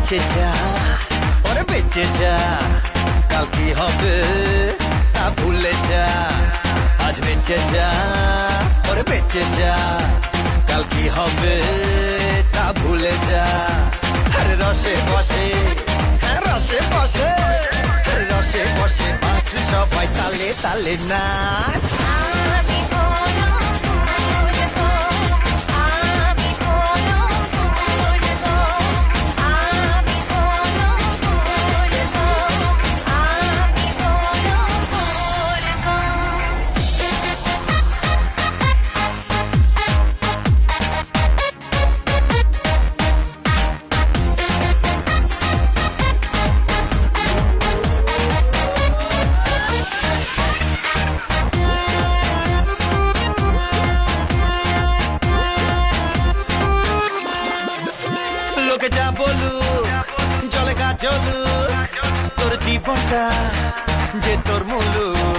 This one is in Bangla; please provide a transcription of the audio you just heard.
বেঁচে যা, ওরে বেঁচে যা, কাল কি হবে তা ভুলে যা। আজ বেঁচে যা, ওরে বেঁচে যা, কাল কি হবে তা ভুলে যা। আরে রসে বসে, হ্যাঁ রসে বসে, আরে রসে বসে বাঁচ সবাই তালে তালে নাচ। লোকে যা বলুক, জলে গা জ্বলুক, তোর জীবনটা যে তোর মুলুক।